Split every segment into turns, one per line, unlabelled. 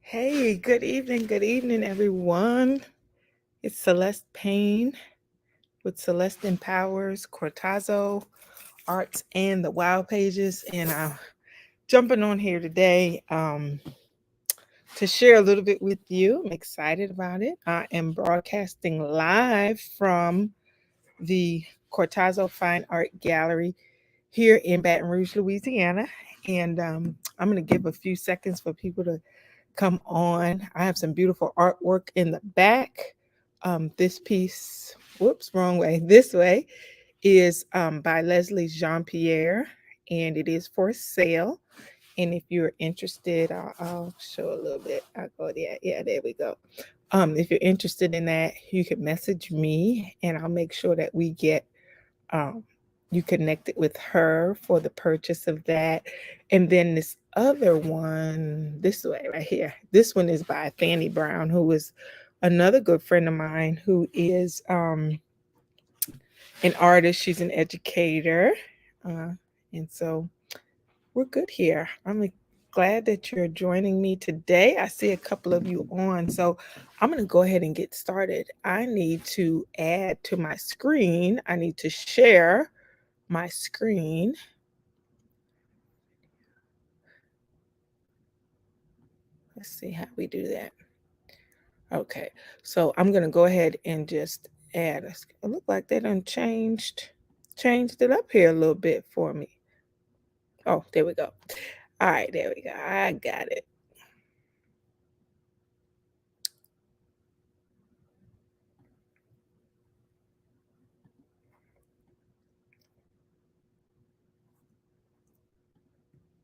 Hey, good evening, everyone. It's Celeste Payne with Celeste Empowers, Cortazo, Arts, and the Wow Pages. And I'm jumping on here today to share a little bit with you. I'm excited about it. I am broadcasting live from the Cortazo Fine Art Gallery here in Baton Rouge, Louisiana. And I'm going to give a few seconds for people to come on. I have some beautiful artwork in the back. This piece, whoops, wrong way, this way, is by Leslie Jean Pierre, and it is for sale. And if you're interested, I'll show a little bit. I'll go there. Yeah, there we go. If you're interested in that, you can message me, and I'll make sure that we get um, you connected with her for the purchase of that. And then this other one, this way right here, this one is by Fanny Brown, who is another good friend of mine who is an artist. She's an educator. Uh, and so we're good here. I'm glad that you're joining me today. I see a couple of you on. So I'm going to go ahead and get started. I need to add to my screen, I need to share my screen. Let's see how we do that. Okay, so I'm gonna go ahead and just add. It look like they done changed it up here a little bit for me. Oh, there we go. All right, there we go. I got it.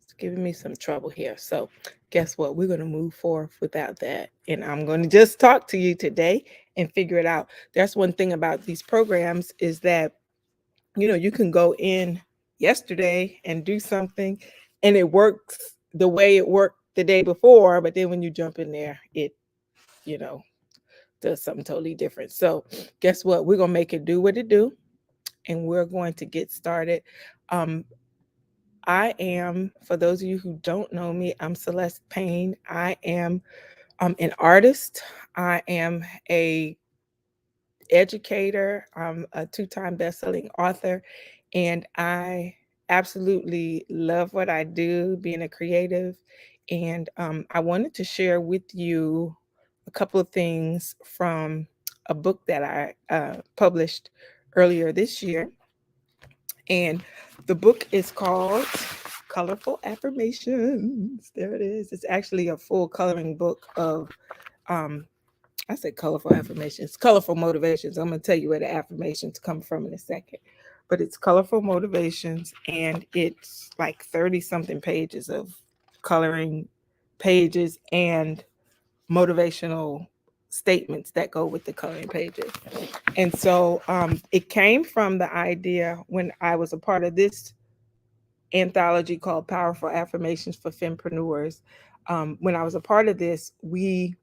It's giving me some trouble here. So guess what? We're gonna move forward without that, and I'm gonna just talk to you today and figure it out. That's one thing about these programs is that you can go in yesterday and do something and it works the way it worked the day before, but then when you jump in there, it, you know, does something totally different. So guess what? We're gonna make it do what it do, and we're going to get started. Um, I am, for those of you who don't know me, I'm Celeste Payne. I am an artist. I am a educator. I'm a two-time best-selling author, and I absolutely love what I do, being a creative. And I wanted to share with you a couple of things from a book that I published earlier this year. And the book is called Colorful Affirmations. There it is. It's actually a full coloring book of um, I said colorful affirmations, colorful motivations. I'm going to tell you where the affirmations come from in a second. But it's colorful motivations, and it's like 30 something pages of coloring pages and motivational statements that go with the coloring pages. And so it came from the idea when I was a part of this anthology called Powerful Affirmations for Fempreneurs. When I was a part of this, it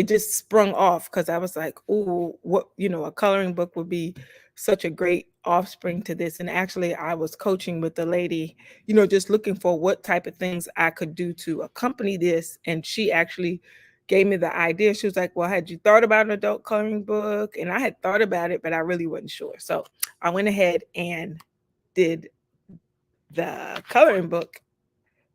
just sprung off because I was like, oh, what, a coloring book would be such a great offspring to this. And actually, I was coaching with the lady, just looking for what type of things I could do to accompany this. And she actually gave me the idea. She was like, well, had you thought about an adult coloring book? And I had thought about it, but I really wasn't sure. So I went ahead and did the coloring book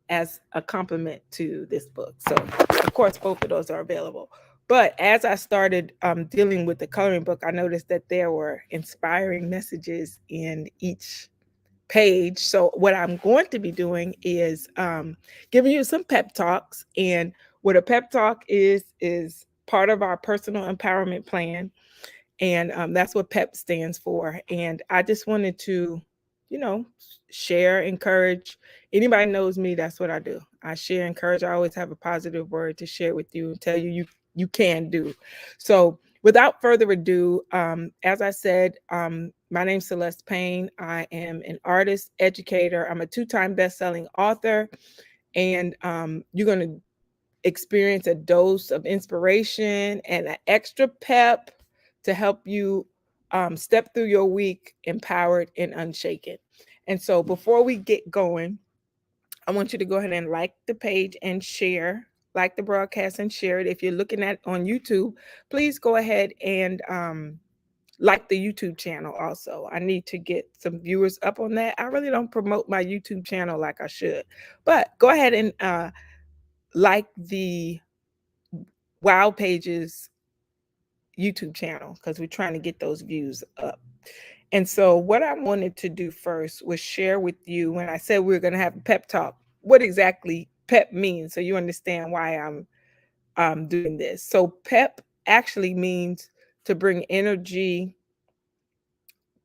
as a complement to this book. So, of course, both of those are available. But as I started dealing with the coloring book, I noticed that there were inspiring messages in each page. So, what I'm going to be doing is giving you some pep talks. And what a pep talk is part of our personal empowerment plan. And that's what PEP stands for. And I just wanted to, you know, share, encourage. Anybody knows me, that's what I do. I share, encourage. I always have a positive word to share with you and tell you can do. So without further ado, as I said, my name's Celeste Payne. I am an artist, educator. I'm a two-time best-selling author. And you're going to experience a dose of inspiration and an extra pep to help you step through your week empowered and unshaken. And so before we get going, I want you to go ahead and like the page and share, like the broadcast and share it. If you're looking at on YouTube, please go ahead and like the YouTube channel also. I need to get some viewers up on that. I really don't promote my YouTube channel like I should, but go ahead and like the Wow Pages YouTube channel because we're trying to get those views up. And so what I wanted to do first was share with you when I said we were going to have a pep talk, what exactly PEP means so you understand why I'm doing this. So PEP actually means to bring energy,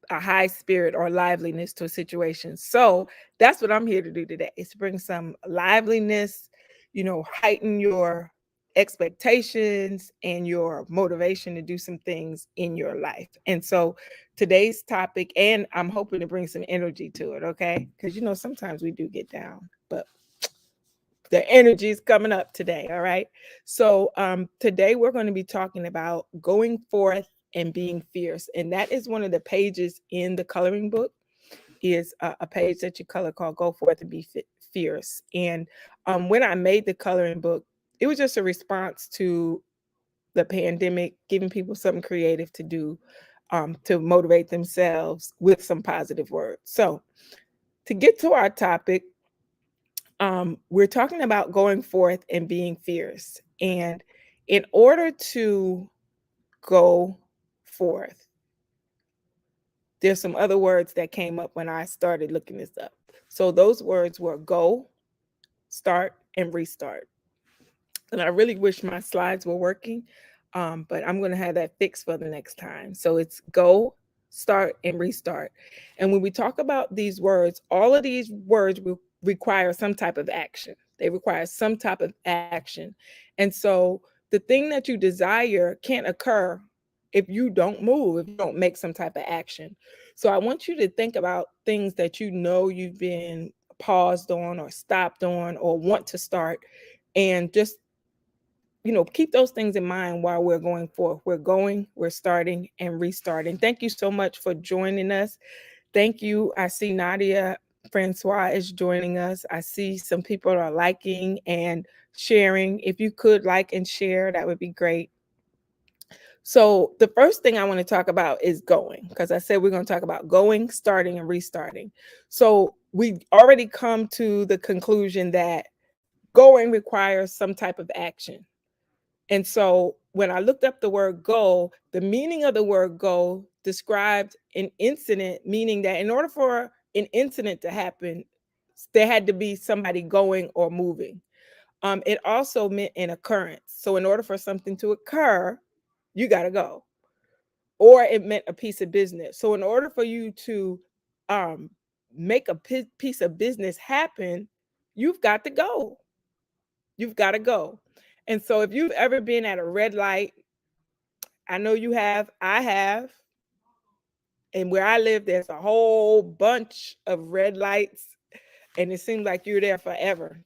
a high spirit or liveliness to a situation. So that's what I'm here to do today, is to bring some liveliness, heighten your expectations and your motivation to do some things in your life. And so today's topic, and I'm hoping to bring some energy to it, okay? Because sometimes we do get down, but the energy is coming up today. All right. So today we're going to be talking about going forth and being fierce. And that is one of the pages in the coloring book, is a page that you color called Go Forth and Be Fierce. And when I made the coloring book, it was just a response to the pandemic, giving people something creative to do, to motivate themselves with some positive words. So to get to our topic, we're talking about going forth and being fierce. And in order to go forth, there's some other words that came up when I started looking this up. So those words were go, start, and restart. And I really wish my slides were working, but I'm going to have that fixed for the next time. So it's go, start, and restart. And when we talk about these words, all of these words will require some type of action. They require some type of action. And so the thing that you desire can't occur if you don't move, if you don't make some type of action. So I want you to think about things that you've been paused on or stopped on or want to start, and just keep those things in mind while we're going forth. We're going, we're starting, and restarting. Thank you so much for joining us. Thank you. I see Nadia Francois is joining us. I see some people are liking and sharing. If you could like and share, that would be great. So the first thing I want to talk about is going, because I said we're going to talk about going, starting, and restarting. So we already come to the conclusion that going requires some type of action. And so when I looked up the word go, the meaning of the word go described an incident, meaning that in order for an incident to happen, there had to be somebody going or moving. It also meant an occurrence. So in order for something to occur, you got to go. Or it meant a piece of business. So in order for you to um, make a piece of business happen, you've got to go. You've got to go. And so if you've ever been at a red light, I know you have, I have, and where I live, there's a whole bunch of red lights, and it seems like you're there forever.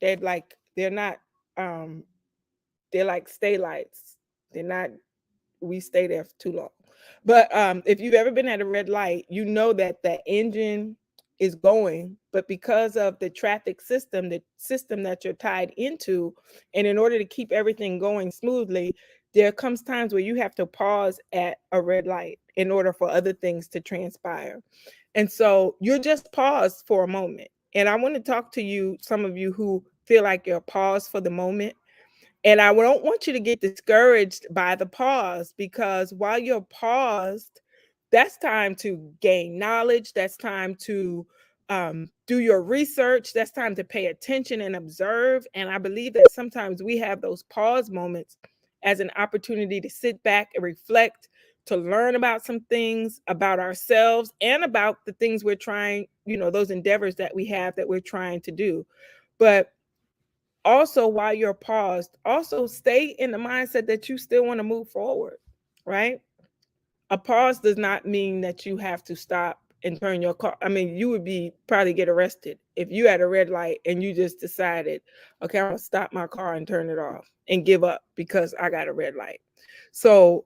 Um, they're like stay lights. They're not, we stay there for too long. But if you've ever been at a red light, you know that the engine is going, but because of the traffic system, the system that you're tied into, and in order to keep everything going smoothly, there comes times where you have to pause at a red light in order for other things to transpire. And so you're just paused for a moment. And I want to talk to you, some of you who feel like you're paused for the moment. And I don't want you to get discouraged by the pause, because while you're paused, that's time to gain knowledge. That's time to do your research. That's time to pay attention and observe. And I believe that sometimes we have those pause moments as an opportunity to sit back and reflect, to learn about some things about ourselves and about the things we're trying, those endeavors that we have that we're trying to do. But also, while you're paused, also stay in the mindset that you still want to move forward, right? A pause does not mean that you have to stop and turn your car. I mean, you would probably get arrested if you had a red light and you just decided, okay, I'm gonna stop my car and turn it off and give up because I got a red light. So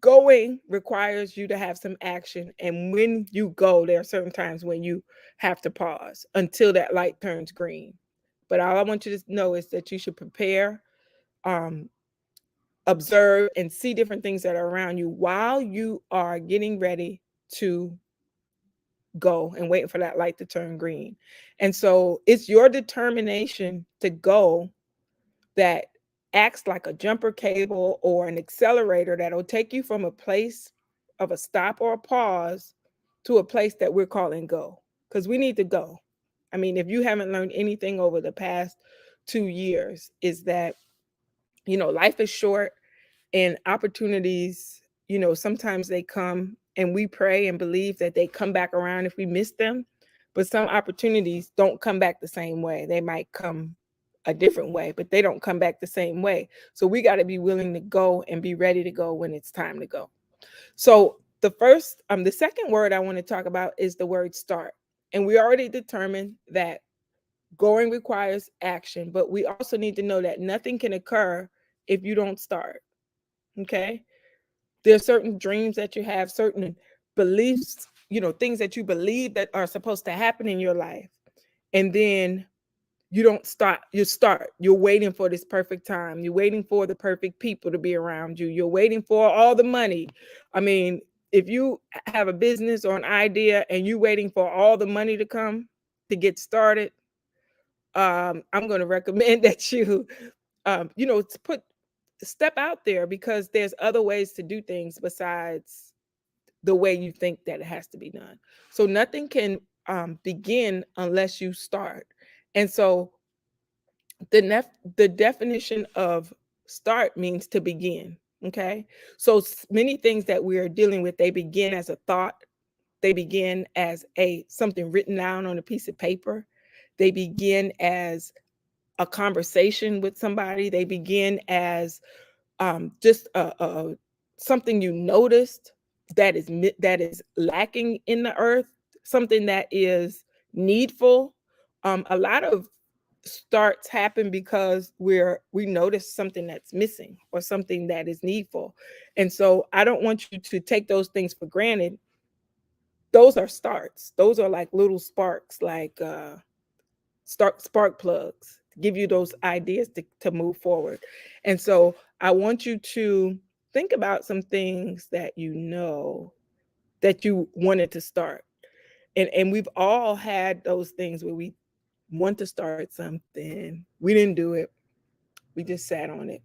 going requires you to have some action. And when you go, there are certain times when you have to pause until that light turns green. But all I want you to know is that you should prepare, um, observe, and see different things that are around you while you are getting ready to go and waiting for that light to turn green. And so it's your determination to go that acts like a jumper cable or an accelerator that'll take you from a place of a stop or a pause to a place that we're calling go. Because we need to go. I mean, if you haven't learned anything over the past 2 years, is that, life is short and opportunities, sometimes they come and we pray and believe that they come back around if we miss them. But some opportunities don't come back the same way. They might come a different way, but they don't come back the same way. So we got to be willing to go and be ready to go when it's time to go. So the second word I want to talk about is the word start. And we already determined that going requires action, but we also need to know that nothing can occur if you don't start. Okay. There's certain dreams that you have, certain beliefs, things that you believe that are supposed to happen in your life. And then you don't start, you start. You're waiting for this perfect time. You're waiting for the perfect people to be around you. You're waiting for all the money. I mean, if you have a business or an idea and you're waiting for all the money to come to get started, I'm going to recommend that to step out there, because there's other ways to do things besides the way you think that it has to be done. So nothing can begin unless you start. And so the definition of start means to begin. Okay. So many things that we are dealing with, they begin as a thought. They begin as something written down on a piece of paper. They begin as a conversation with somebody. They begin as just something you noticed that is lacking in the earth, something that is needful. A lot of starts happen because we notice something that's missing or something that is needful. And so I don't want you to take those things for granted. Those are starts. Those are like little sparks, like spark plugs to give you those ideas to move forward. And so I want you to think about some things that that you wanted to start. And we've all had those things where we want to start something. We didn't do it. We just sat on it.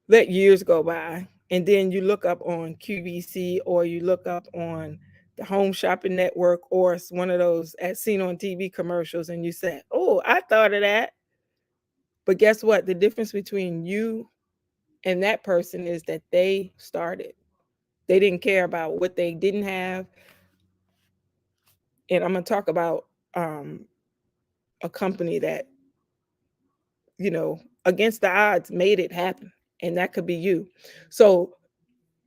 Let years go by. And then you look up on QVC, or you look up on the Home Shopping Network, or it's one of those as seen on TV commercials, and you say, "Oh, I thought of that." But guess what? The difference between you and that person is that they started. They didn't care about what they didn't have. And I'm going to talk about a company that, against the odds made it happen. And that could be you. So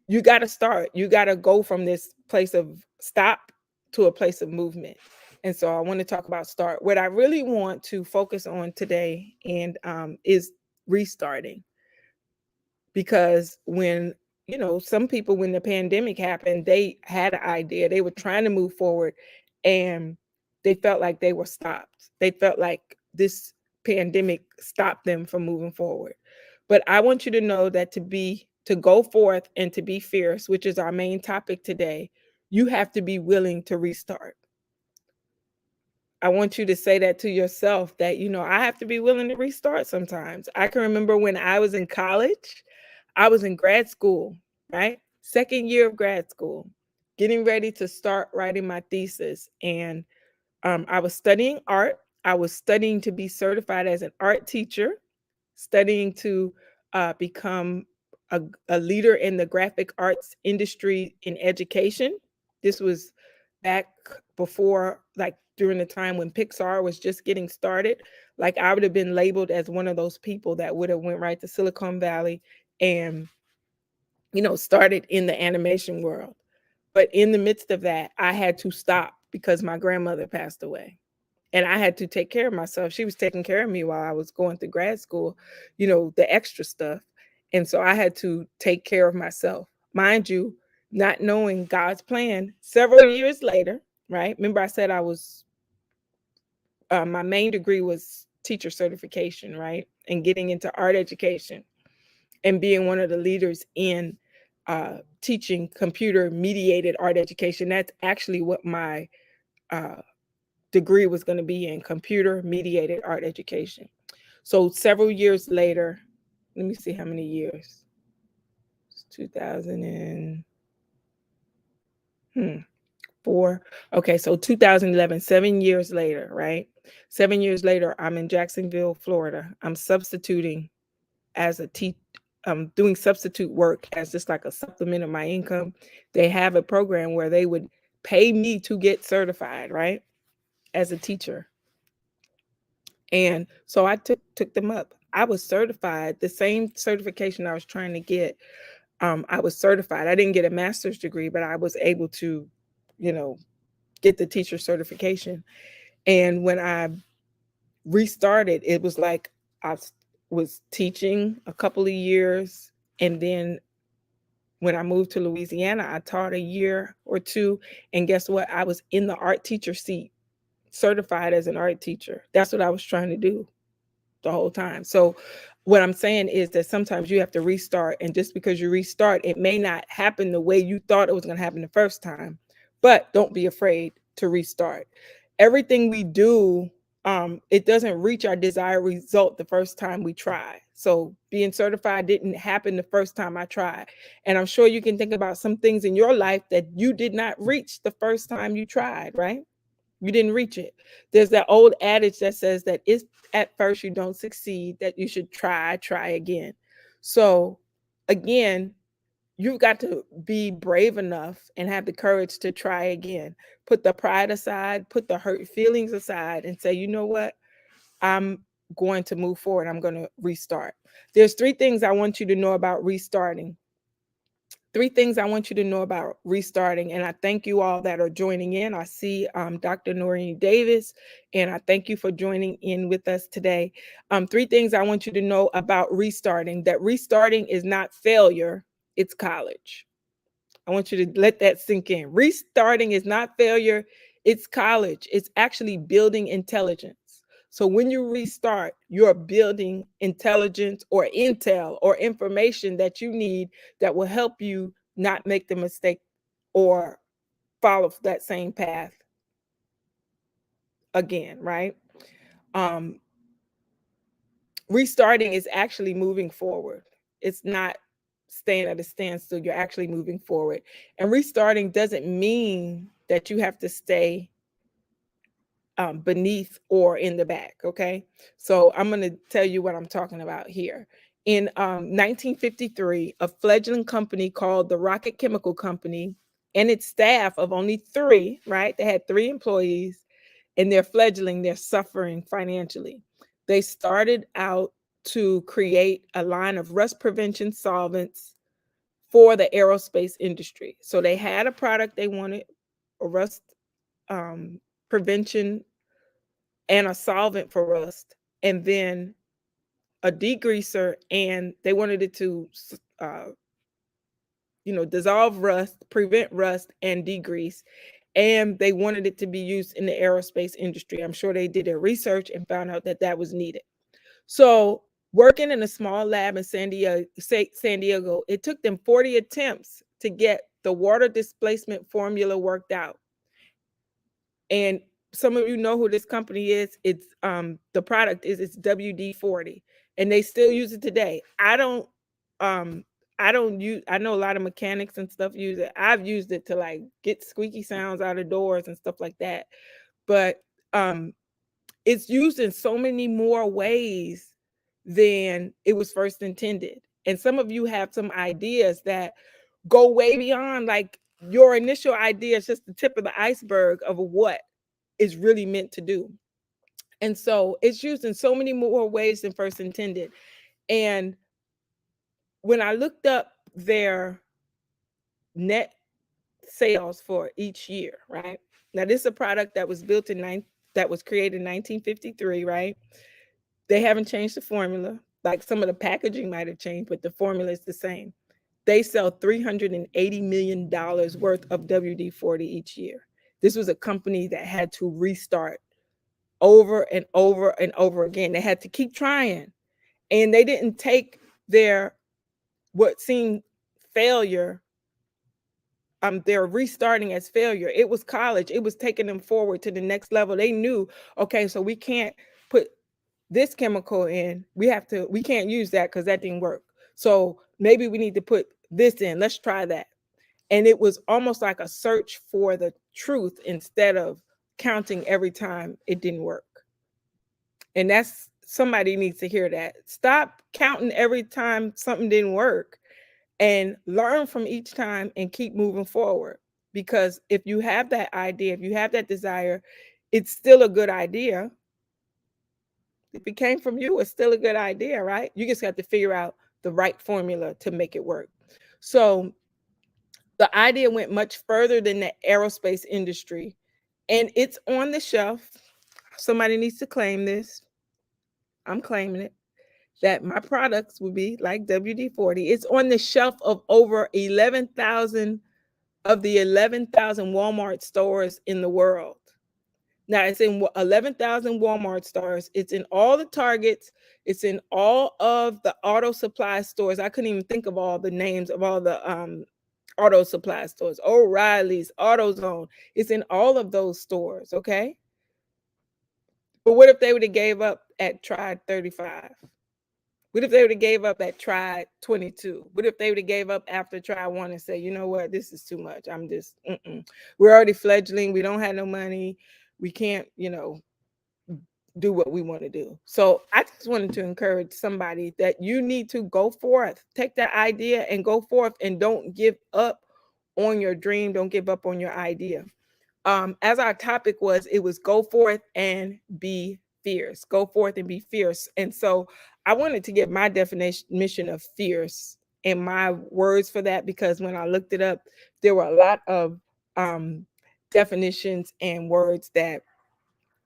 you got to start. You got to go from this place of stop to a place of movement. And so I want to talk about start. What I really want to focus on today and is restarting. Because when, some people, when the pandemic happened, they had an idea. They were trying to move forward, and they felt like they were stopped. They felt like this pandemic stopped them from moving forward. But I want you to know that to go forth and to be fierce, which is our main topic today, you have to be willing to restart. I want you to say that to yourself, that, I have to be willing to restart sometimes. I can remember when I was in college, I was in grad school, right? Second year of grad school, getting ready to start writing my thesis. And I was studying art. I was studying to be certified as an art teacher, studying to become a leader in the graphic arts industry in education. This was back before, like during the time when Pixar was just getting started. Like I would have been labeled as one of those people that would have went right to Silicon Valley and, started in the animation world. But in the midst of that, I had to stop because my grandmother passed away. And I had to take care of myself. She was taking care of me while I was going through grad school, the extra stuff. And so I had to take care of myself. Mind you, not knowing God's plan several years later, right? Remember, I said I was, my main degree was teacher certification, right? And getting into art education and being one of the leaders in teaching computer mediated art education. That's actually what my uh, degree was going to be in, computer mediated art education. So several years later, let me see how many years. It's 2004. Okay, so 2011, 7 years later, right? 7 years later, I'm in Jacksonville, Florida. I'm substituting as a teacher. I'm doing substitute work as just like a supplement of my income. They have a program where they would pay me to get certified, right, as a teacher. And so I took them up. I was certified, the same certification I was trying to get. I was certified. I didn't get a master's degree, but I was able to, you know, get the teacher certification. And when I restarted, it was like I was teaching a couple of years, and then when I moved to Louisiana, I taught a year or two, and guess what? I was in the art teacher seat, certified as an art teacher. That's what I was trying to do the whole time. So what I'm saying is that sometimes you have to restart, and just because you restart, it may not happen the way you thought it was going to happen the first time, but don't be afraid to restart. Everything we do, it doesn't reach our desired result the first time we try. So being certified didn't happen the first time I tried. And I'm sure you can think about some things in your life that you did not reach the first time you tried, right? You didn't reach it. There's that old adage that says that if at first you don't succeed, that you should try again. So again, you've got to be brave enough and have the courage to try again. Put the pride aside, put the hurt feelings aside, and say, you know what? I'm going to move forward. I'm going to restart. There's 3 things I want you to know about restarting. 3 things I want you to know about restarting. And I thank you all that are joining in. I see Dr. Noreen Davis, and I thank you for joining in with us today. 3 things I want you to know about restarting: that restarting is not failure, it's college. I want you to let that sink in. Restarting is not failure, it's college. It's actually building intelligence. So when you restart, you're building intelligence or intel or information that you need that will help you not make the mistake or follow that same path again, right? Um, Restarting is actually moving forward. It's not staying at a standstill. You're actually moving forward. And restarting doesn't mean that you have to stay beneath or in the back. Okay. So I'm going to tell you what I'm talking about here. In 1953, a fledgling company called the Rocket Chemical Company and its staff of only 3, right? They had 3 employees, and they're fledgling, they're suffering financially. They started out to create a line of rust prevention solvents for the aerospace industry. So they had a product they wanted, a rust prevention and a solvent for rust, and then a degreaser, and they wanted it to uh, dissolve rust, prevent rust, and degrease. And they wanted it to be used in the aerospace industry. I'm sure they did their research and found out that that was needed. So working in a small lab in San Diego, it took them 40 attempts to get the water displacement formula worked out. And some of you know who this company is. It's the product is it's WD-40, and they still use it today. Um I don't use, I know a lot of mechanics and stuff use it. I've used it to like get squeaky sounds out of doors and stuff like that. But it's used in so many more ways than it was first intended. And some of you have some ideas that go way beyond, like, your initial idea is just the tip of the iceberg of what is really meant to do. And so it's used in so many more ways than first intended. And when I looked up their net sales for each year, right? Now, this is a product that was built in that was created in 1953, right? They haven't changed the formula. Like some of the packaging might have changed, but the formula is the same. They sell $380 million worth of WD-40 each year. This was a company that had to restart over and over and over again. They had to keep trying. And they didn't take their what seemed failure, they're restarting as failure. It was college. It was taking them forward to the next level. They knew, okay, so we can't put this chemical in. We can't use that because that didn't work. So maybe we need to put this in. Let's try that. And it was almost like a search for the truth instead of counting every time it didn't work. And that's somebody needs to hear that. Stop counting every time something didn't work and learn from each time and keep moving forward. Because if you have that idea, if you have that desire, it's still a good idea. If it came from you, it's still a good idea, right? You just have to figure out the right formula to make it work. So the idea went much further than the aerospace industry, and it's on the shelf. Somebody needs to claim this. I'm claiming it. That my products would be like WD-40. It's on the shelf of over 11,000 of the 11,000 Walmart stores in the world. Now it's in 11,000 Walmart stores. It's in all the Targets. It's in all of the auto supply stores. I couldn't even think of all the names of all the auto supply stores. O'Reilly's, AutoZone. It's in all of those stores, okay? But what if they would have gave up at Try 35? What if they would have gave up at Try 22? What if they would have gave up after Try 1 and say, you know what, this is too much. I'm just, we're already fledgling. We don't have no money. We can't, do what we want to do. So I just wanted to encourage somebody that you need to go forth, take that idea and go forth, and don't give up on your dream. Don't give up on your idea. As our topic was, it was go forth and be fierce. Go forth and be fierce. And so I wanted to get my definition of fierce and my words for that, because when I looked it up, there were a lot of definitions and words that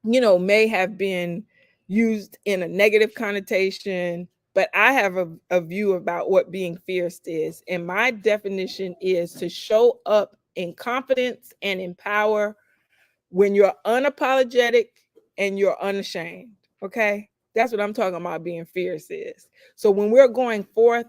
may have been used in a negative connotation, but I have a view about what being fierce is. And my definition is to show up in confidence and in power when you're unapologetic and you're unashamed. Okay. That's what I'm talking about being fierce is. So when we're going forth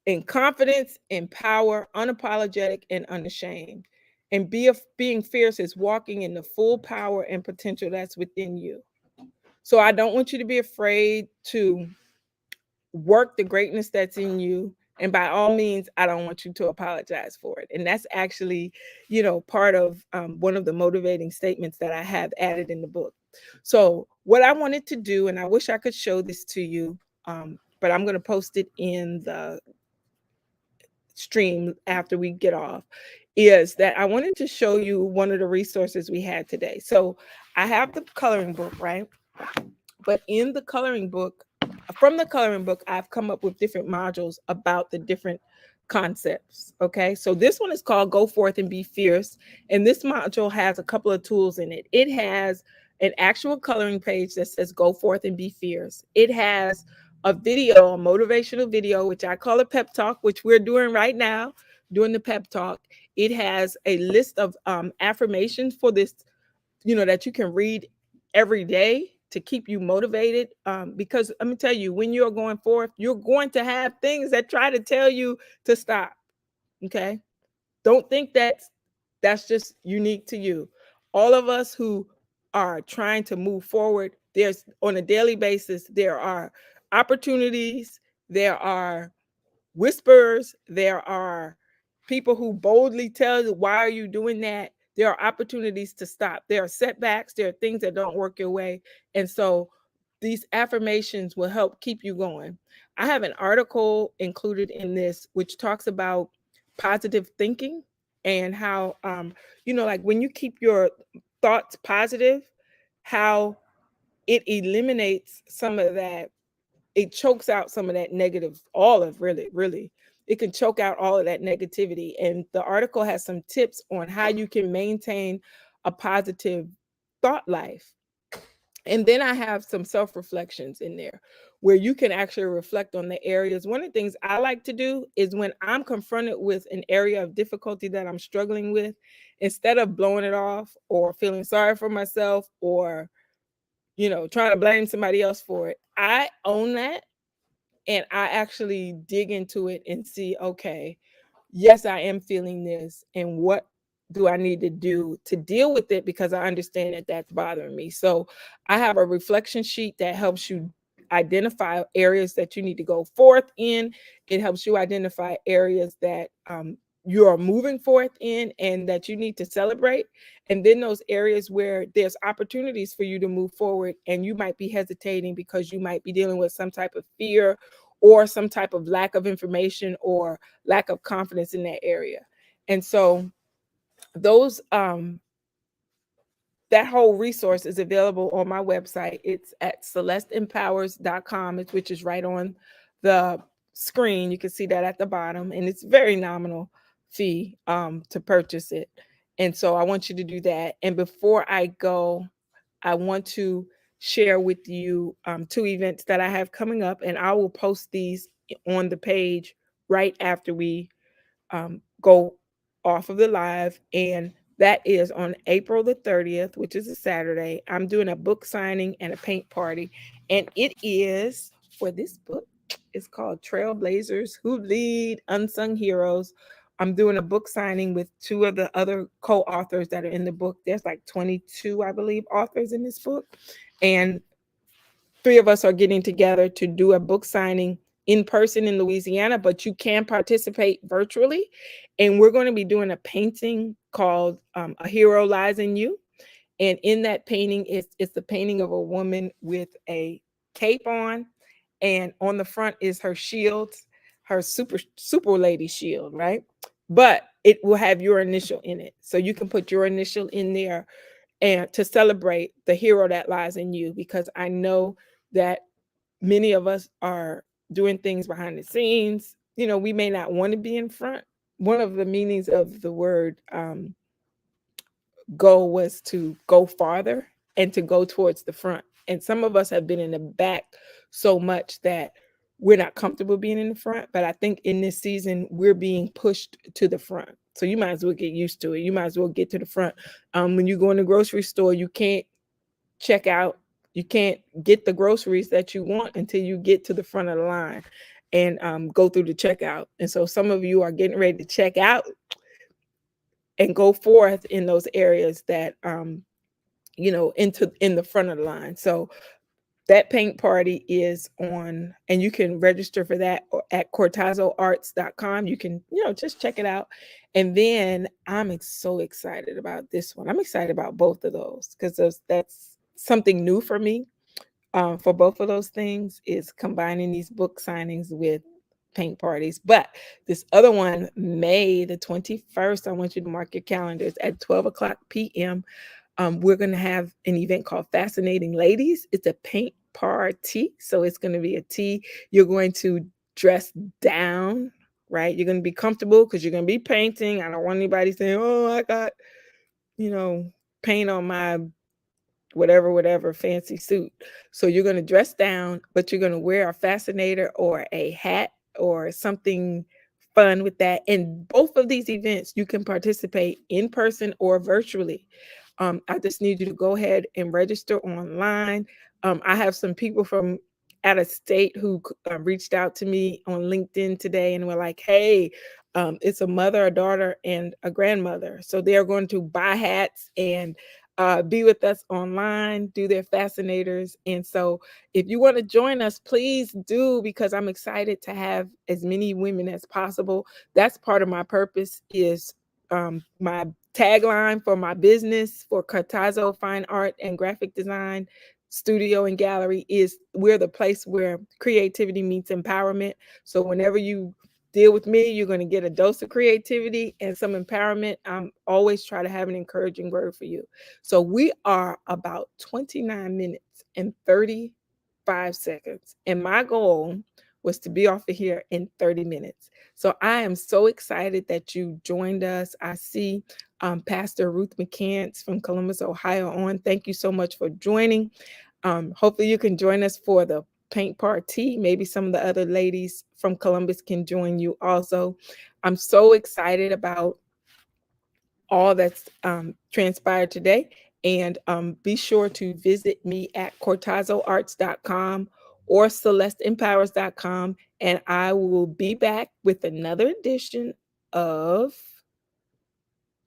in confidence, in power, unapologetic, and unashamed. And being fierce is walking in the full power and potential that's within you. So I don't want you to be afraid to work the greatness that's in you. And by all means, I don't want you to apologize for it. And that's actually, part of one of the motivating statements that I have added in the book. So what I wanted to do, and I wish I could show this to you, but I'm going to post it in the stream after we get off, is that I wanted to show you one of the resources we had today. So I have the coloring book, right? But in the coloring book, from the coloring book, I've come up with different modules about the different concepts. Okay. So this one is called Go Forth and Be Fierce. And this module has a couple of tools in it. It has an actual coloring page that says Go Forth and Be Fierce. It has a video, a motivational video, which I call a pep talk, which we're doing right now, doing the pep talk. It has a list of affirmations for this, that you can read every day to keep you motivated. Because let me tell you, when you're going forth, you're going to have things that try to tell you to stop. Okay. Don't think that's just unique to you. All of us who are trying to move forward, there's on a daily basis, there are opportunities, there are whispers, there are people who boldly tell you, why are you doing that? There are opportunities to stop. There are setbacks, there are things that don't work your way. And so these affirmations will help keep you going. I have an article included in this which talks about positive thinking and how like when you keep your thoughts positive, how it eliminates some of that, it chokes out some of that negative, all of really it can choke out all of that negativity. And the article has some tips on how you can maintain a positive thought life. And then I have some self-reflections in there where you can actually reflect on the areas. One of the things I like to do is when I'm confronted with an area of difficulty that I'm struggling with, instead of blowing it off or feeling sorry for myself or, trying to blame somebody else for it, I own that and I actually dig into it and see, okay, yes, I am feeling this, and what do I need to do to deal with it, because I understand that that's bothering me. So I have a reflection sheet that helps you identify areas that you need to go forth in. It helps you identify areas that you are moving forth in and that you need to celebrate. And then those areas where there's opportunities for you to move forward and you might be hesitating because you might be dealing with some type of fear or some type of lack of information or lack of confidence in that area. And so those that whole resource is available on my website. It's at celesteempowers.com, which is right on the screen. You can see that at the bottom, and it's very nominal fee to purchase it. And so I want you to do that. And before I go, I want to share with you two events that I have coming up, and I will post these on the page right after we go off of the live. And that is on April the 30th, which is a Saturday. I'm doing a book signing and a paint party. And it is for this book. It's called Trailblazers Who Lead Unsung Heroes. I'm doing a book signing with two of the other co-authors that are in the book. There's like 22, I believe, authors in this book. And three of us are getting together to do a book signing in person in Louisiana, but you can participate virtually. And we're going to be doing a painting called A Hero Lies in You. And in that painting, it's the painting of a woman with a cape on. And on the front is her shield, her super lady shield, right? But it will have your initial in it. So you can put your initial in there and to celebrate the hero that lies in you, because I know that many of us are doing things behind the scenes. We may not want to be in front. One of the meanings of the word go was to go farther and to go towards the front. And some of us have been in the back so much that we're not comfortable being in the front. But I think in this season, we're being pushed to the front. So you might as well get used to it. You might as well get to the front. When you go in the grocery store, you can't check out. You can't get the groceries that you want until you get to the front of the line and go through the checkout. And so some of you are getting ready to check out and go forth in those areas that in the front of the line. So that paint party is on, and you can register for that at cortazoarts.com. You can just check it out. And then I'm so excited about this one. I'm excited about both of those because that's something new for me. For both of those things is combining these book signings with paint parties. But this other one, May the 21st, I want you to mark your calendars at 12 o'clock p.m. We're going to have an event called Fascinating Ladies. It's a paint party. So it's going to be a tea. You're going to dress down, right? You're going to be comfortable because you're going to be painting. I don't want anybody saying, oh, I got, paint on my whatever fancy suit. So you're going to dress down, but you're going to wear a fascinator or a hat or something fun with that. And both of these events, you can participate in person or virtually. I just need you to go ahead and register online. I have some people from out of state who reached out to me on LinkedIn today and were like, hey, it's a mother, a daughter, and a grandmother. So they're going to buy hats and be with us online, do their fascinators. And so if you want to join us, please do, because I'm excited to have as many women as possible. That's part of my purpose is my tagline for my business for Cortazo Fine Art and Graphic Design Studio and Gallery is we're the place where creativity meets empowerment. So whenever you deal with me, you're going to get a dose of creativity and some empowerment. I'm always try to have an encouraging word for you. So we are about 29 minutes and 35 seconds. And my goal was to be off of here in 30 minutes. So I am so excited that you joined us. I see Pastor Ruth McCants from Columbus, Ohio on. Thank you so much for joining. Hopefully you can join us for the paint party. Maybe some of the other ladies from Columbus can join you also. I'm so excited about all that's transpired today. And be sure to visit me at cortazoarts.com or celesteempowers.com. And I will be back with another edition of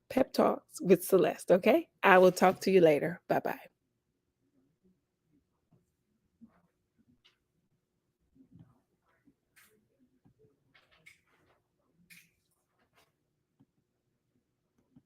Pep Talks with Celeste. Okay. I will talk to you later. Bye bye.